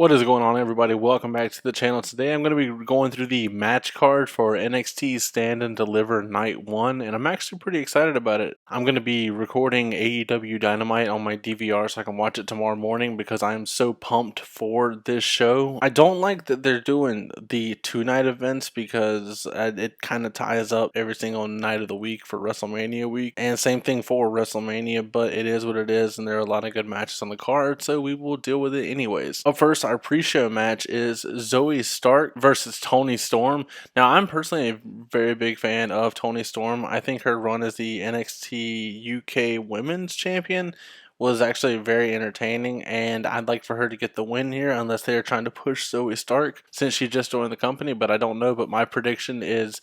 What is going on, everybody? Welcome back to the channel. Today I'm going to be going through the match card for NXT Stand and Deliver Night 1, and I'm actually pretty excited about it. I'm going to be recording AEW Dynamite on my DVR so I can watch it tomorrow morning because I'm so pumped for this show. I don't like that they're doing the two-night events because it kind of ties up every single night of the week for WrestleMania week, and same thing for WrestleMania, but it is what it is, and there are a lot of good matches on the card, so we will deal with it anyways. Up first, our pre-show match is Zoe Stark versus Toni Storm. Now, I'm personally a very big fan of Toni Storm. I think her run as the NXT UK Women's Champion was actually very entertaining, and I'd like for her to get the win here unless they're trying to push Zoe Stark since she just joined the company, but I don't know. But my prediction is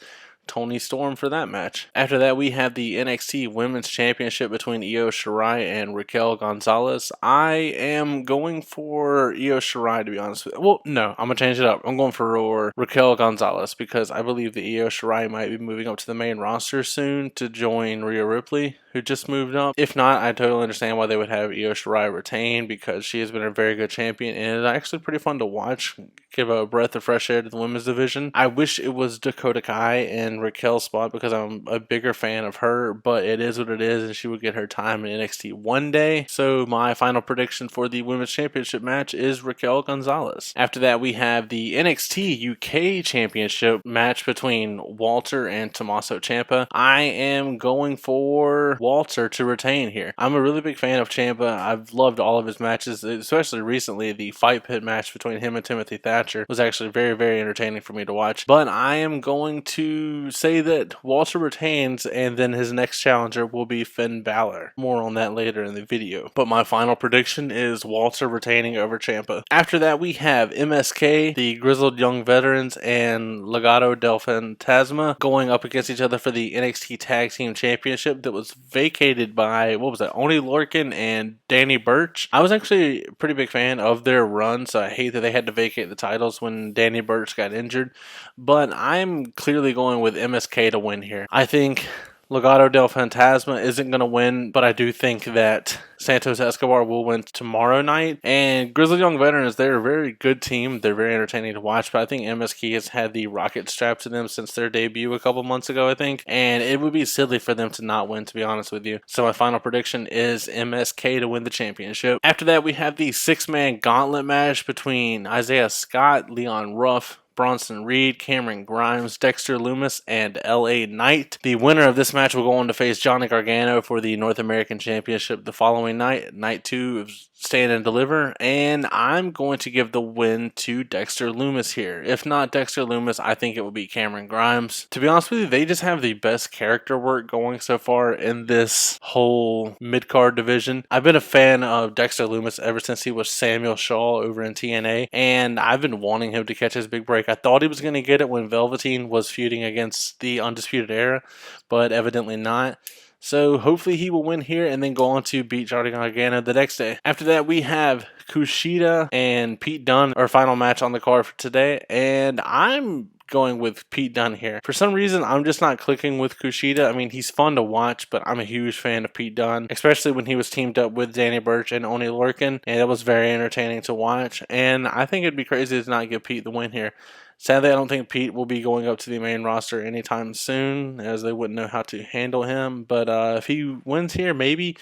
Toni Storm for that match. After that, we have the NXT Women's Championship between Shirai and Raquel Gonzalez. I am going for Shirai, to be honest with you. Well, no, I'm going to change it up. I'm going for Raquel Gonzalez because I believe that Shirai might be moving up to the main roster soon to join Rhea Ripley, who just moved up. If not, I totally understand why they would have Shirai retain because she has been a very good champion and it's actually pretty fun to watch. Give a breath of fresh air to the women's division. I wish it was Dakota Kai and Raquel's spot because I'm a bigger fan of her, but it is what it is, and she would get her time in NXT one day. So my final prediction for the Women's Championship match is Raquel Gonzalez. After that, we have the NXT UK Championship match between Walter and Tommaso Ciampa. I am going for Walter to retain here. I'm a really big fan of Ciampa. I've loved all of his matches, especially recently. The Fight Pit match between him and Timothy Thatcher was actually very, very entertaining for me to watch. But I am going to say that Walter retains, and then his next challenger will be Finn Balor. More on that later in the video. But my final prediction is Walter retaining over Ciampa. After that, we have MSK, the Grizzled Young Veterans, and Legado del Fantasma going up against each other for the NXT Tag Team Championship that was vacated by, what was that, Oney Lorcan and Danny Burch. I was actually a pretty big fan of their run, so I hate that they had to vacate the titles when Danny Burch got injured, but I'm clearly going with MSK to win here. I think Legado del Fantasma isn't going to win, but I do think that Santos Escobar will win tomorrow night. And Grizzled Young Veterans, they're a very good team. They're very entertaining to watch, but I think MSK has had the rocket strapped to them since their debut a couple months ago, I think. And it would be silly for them to not win, to be honest with you. So my final prediction is MSK to win the championship. After that, we have the six-man gauntlet match between Isaiah Scott, Leon Ruff, Bronson Reed, Cameron Grimes, Dexter Lumis, and LA Knight. The winner of this match will go on to face Johnny Gargano for the North American Championship the following night, night 2 of Stand and Deliver, and I'm going to give the win to Dexter Lumis here. If not Dexter Lumis, I think it will be Cameron Grimes. To be honest with you, they just have the best character work going so far in this whole mid-card division. I've been a fan of Dexter Lumis ever since he was Samuel Shaw over in TNA, and I've been wanting him to catch his big break. I thought he was going to get it when Velveteen was feuding against the Undisputed Era, but evidently not. So hopefully he will win here and then go on to beat Johnny Gargano the next day. After that, we have Kushida and Pete Dunne, our final match on the card for today, and I'm going with Pete Dunne here. For some reason, I'm just not clicking with Kushida. I mean, he's fun to watch, but I'm a huge fan of Pete Dunne, especially when he was teamed up with Danny Burch and Oney Lorcan, and it was very entertaining to watch, and I think it'd be crazy to not give Pete the win here. Sadly, I don't think Pete will be going up to the main roster anytime soon, as they wouldn't know how to handle him, but if he wins here, maybe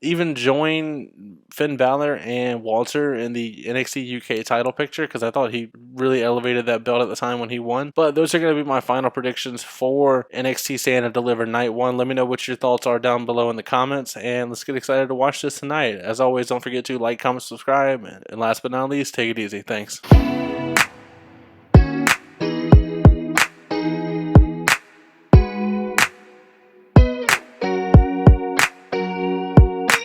even join Finn Balor and Walter in the NXT UK title picture, because I thought he really elevated that belt at the time when he won. But those are going to be my final predictions for NXT Stand and Deliver Night 1. Let me know what your thoughts are down below in the comments, and let's get excited to watch this tonight. As always, don't forget to like, comment, subscribe, and last but not least, take it easy. Thanks.